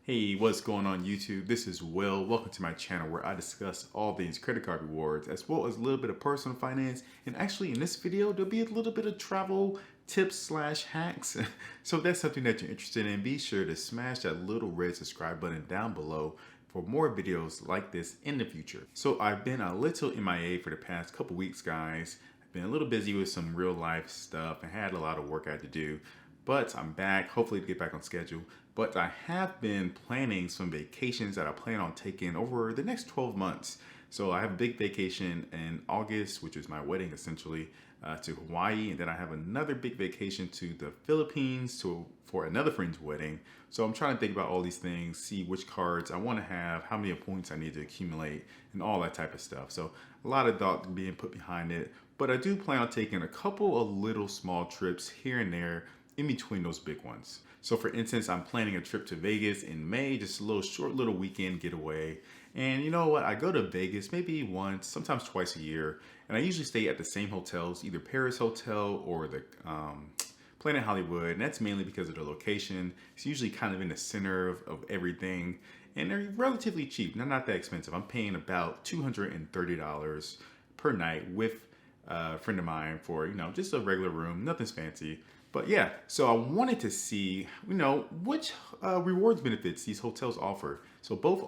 Hey, what's going on YouTube? This is Will. Welcome to my channel where I discuss all things credit card rewards as well as a little bit of personal finance. And actually in this video, there'll be a little bit of travel tips slash hacks. So if that's something that you're interested in, be sure to smash that little red subscribe button down below for more videos like this in the future. So I've been a little MIA for the past couple weeks, guys. I've been a little busy with some real life stuff and had a lot of work I had to do. But I'm back, hopefully to get back on schedule. But I have been planning some vacations that I plan on taking over the next 12 months. So I have a big vacation in August, which is my wedding essentially, to Hawaii. And then I have another big vacation to the Philippines for another friend's wedding. So I'm trying to think about all these things, see which cards I want to have, how many points I need to accumulate, and all that type of stuff. So a lot of thought being put behind it. But I do plan on taking a couple of little small trips here and there in between those big ones. So for instance, I'm planning a trip to Vegas in May, just a little short little weekend getaway. And you know what? I go to Vegas maybe once, sometimes twice a year. And I usually stay at the same hotels, either Paris Hotel or the Planet Hollywood. And that's mainly because of the location. It's usually kind of in the center of everything. And they're relatively cheap. They're not that expensive. I'm paying about $230 per night with a friend of mine for, just a regular room, nothing's fancy. But yeah, so I wanted to see, which rewards benefits these hotels offer. So both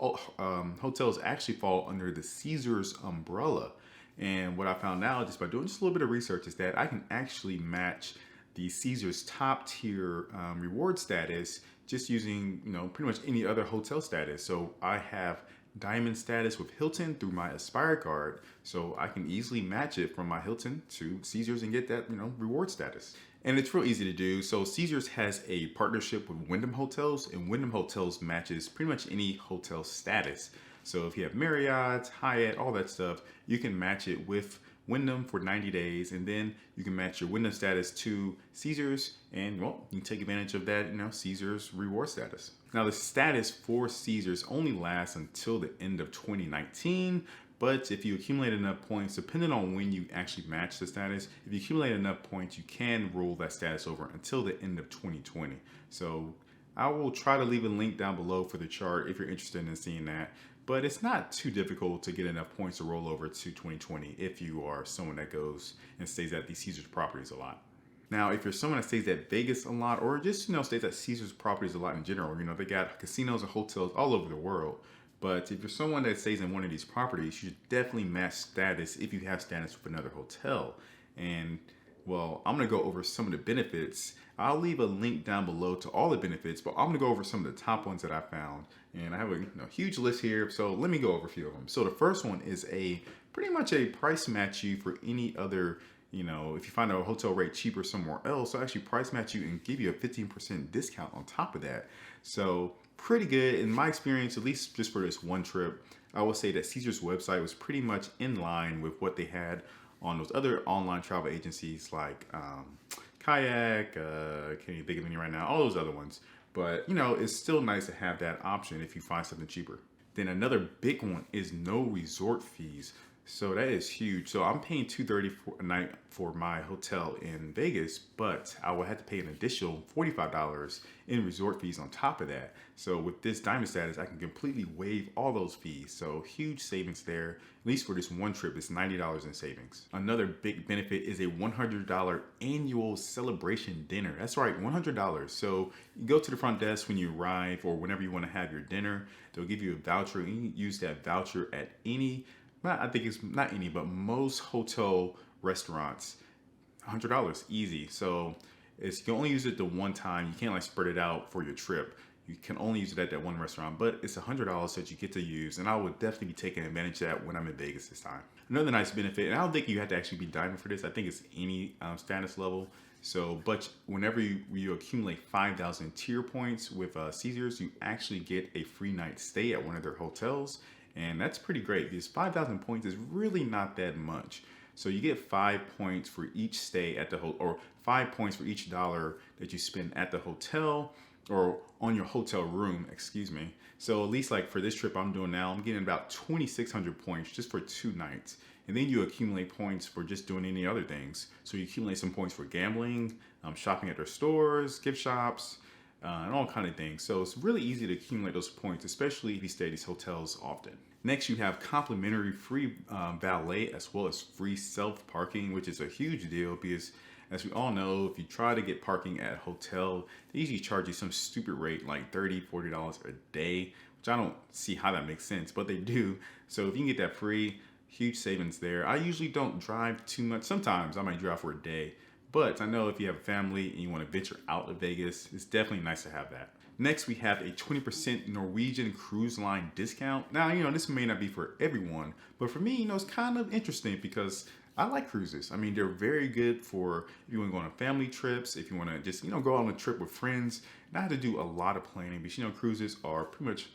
hotels actually fall under the Caesars umbrella. And what I found out just by doing just a little bit of research is that I can actually match the Caesars top tier reward status just using, pretty much any other hotel status. So I have diamond status with Hilton through my Aspire card. So I can easily match it from my Hilton to Caesars and get that, reward status. And it's real easy to do. So Caesars has a partnership with Wyndham Hotels, and Wyndham Hotels matches pretty much any hotel status. So if you have Marriott, Hyatt, all that stuff, you can match it with Wyndham for 90 days, and then you can match your Wyndham status to Caesars, and well, you can take advantage of that, Caesars reward status. Now the status for Caesars only lasts until the end of 2019. But if you accumulate enough points, depending on when you actually match the status, if you accumulate enough points, you can roll that status over until the end of 2020. So I will try to leave a link down below for the chart if you're interested in seeing that. But it's not too difficult to get enough points to roll over to 2020 if you are someone that goes and stays at these Caesars properties a lot. Now, if you're someone that stays at Vegas a lot, or just, stays at Caesars properties a lot in general, they got casinos and hotels all over the world. But if you're someone that stays in one of these properties, you should definitely match status if you have status with another hotel. And well, I'm gonna go over some of the benefits. I'll leave a link down below to all the benefits, but I'm gonna go over some of the top ones that I found. And I have a huge list here, so let me go over a few of them. So the first one is pretty much a price match you for any other, if you find a hotel rate cheaper somewhere else, so actually price match you and give you a 15% discount on top of that. So pretty good in my experience, at least just for this one trip. I will say that Caesars website was pretty much in line with what they had on those other online travel agencies like Kayak, can't even think of any right now, all those other ones. But it's still nice to have that option if you find something cheaper. Then another big one is no resort fees. So that is huge. So I'm paying $230 a night for my hotel in Vegas, but I will have to pay an additional $45 in resort fees on top of that. So with this diamond status, I can completely waive all those fees. So huge savings there. At least for this one trip, it's $90 in savings. Another big benefit is a $100 annual celebration dinner. That's right, $100. So you go to the front desk when you arrive or whenever you want to have your dinner. They'll give you a voucher and you can use that voucher at I think it's not any, but most hotel restaurants, $100 easy. So you can only use it the one time. You can't spread it out for your trip. You can only use it at that one restaurant, but it's $100 that you get to use. And I would definitely be taking advantage of that when I'm in Vegas this time. Another nice benefit, and I don't think you have to actually be diamond for this. I think it's any status level. So, but whenever you accumulate 5,000 tier points with Caesars, you actually get a free night stay at one of their hotels. And that's pretty great because 5,000 points is really not that much. So you get 5 points for each stay at the hotel, or 5 points for each dollar that you spend at the hotel or on your hotel room, excuse me. So at least for this trip I'm doing now, I'm getting about 2,600 points just for 2 nights. And then you accumulate points for just doing any other things. So you accumulate some points for gambling, shopping at their stores, gift shops, and all kind of things. So it's really easy to accumulate those points, especially if you stay at these hotels often. Next, you have complimentary free valet as well as free self-parking, which is a huge deal because as we all know, if you try to get parking at a hotel, they usually charge you some stupid rate like $30, $40 a day, which I don't see how that makes sense, but they do. So if you can get that free, huge savings there. I usually don't drive too much. Sometimes I might drive for a day, but I know if you have a family and you want to venture out of Vegas, it's definitely nice to have that. Next, we have a 20% Norwegian Cruise Line discount. Now, this may not be for everyone, but for me, it's kind of interesting because I like cruises. I mean, they're very good for if you want to go on family trips, if you want to just, go on a trip with friends. Not have to do a lot of planning because, cruises are pretty much,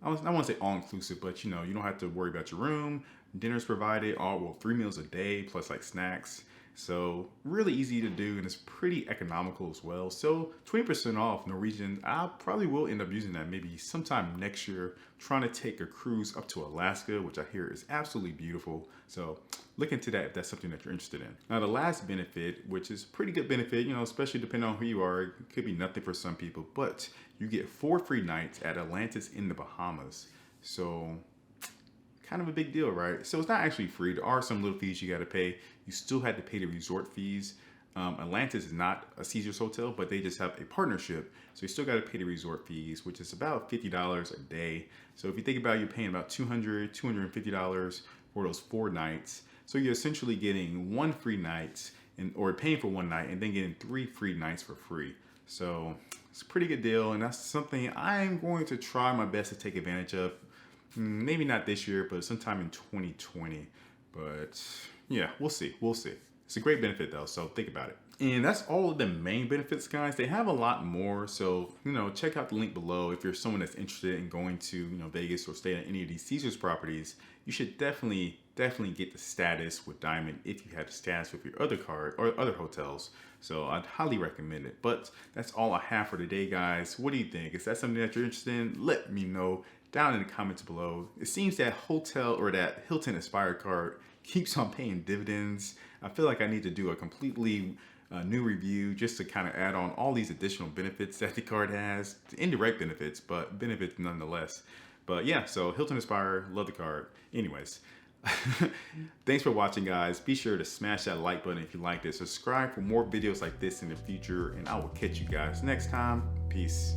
I want to say all-inclusive, but, you don't have to worry about your room. Dinner's provided, 3 meals a day plus like snacks. So really easy to do and it's pretty economical as well. So 20% off Norwegian, I probably will end up using that maybe sometime next year, trying to take a cruise up to Alaska, which I hear is absolutely beautiful. So look into that if that's something that you're interested in. Now the last benefit, which is a pretty good benefit, especially depending on who you are, it could be nothing for some people, but you get 4 free nights at Atlantis in the Bahamas. So kind of a big deal, right? So it's not actually free. There are some little fees you got to pay. You still had to pay the resort fees. Atlantis is not a Caesars hotel, but they just have a partnership. So you still got to pay the resort fees, which is about $50 a day. So if you think about it, you're paying about $200, $250 for those 4 nights. So you're essentially getting 1 free night or paying for 1 night and then getting 3 free nights for free. So it's a pretty good deal. And that's something I'm going to try my best to take advantage of. Maybe not this year, but sometime in 2020. But yeah, we'll see. It's a great benefit though, so think about it. And that's all of the main benefits, guys. They have a lot more, so check out the link below if you're someone that's interested in going to Vegas or stay at any of these Caesars properties. You should definitely get the status with Diamond if you have the status with your other card or other hotels. So I'd highly recommend it. But that's all I have for today, guys. What do you think? Is that something that you're interested in? Let me know down in the comments below. It seems that hotel or that Hilton Aspire card keeps on paying dividends. I feel like I need to do a completely new review just to kind of add on all these additional benefits that the card has. Indirect benefits, but benefits nonetheless. But yeah, so Hilton Aspire, love the card. Anyways, thanks for watching, guys. Be sure to smash that like button if you liked it. Subscribe for more videos like this in the future, and I will catch you guys next time. Peace.